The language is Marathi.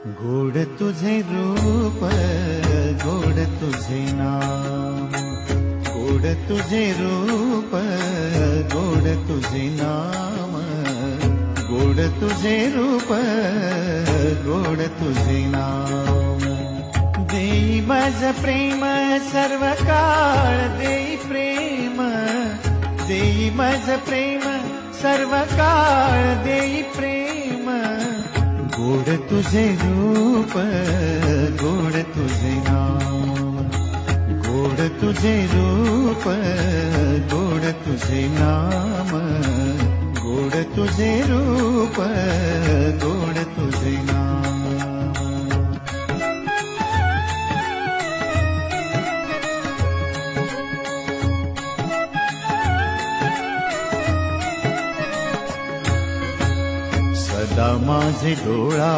गोड तुझे रूप, गोड तुझे नाम, गोड तुझे रूप, गोड तुझे नाम, गोड तुझे रूप, गोड तुझे नाम। देई माझ प्रेम सर्व काळ, देई प्रेम, देई माझ प्रेम सर्व काळ, देई प्रेम। गोड तुझे रूप, गोड तुझे नाम, गोड तुझे रूप, गोड तुझे नाम, गोड तुझे रूप, गोड तुझे नाम। सदा माझे डोळा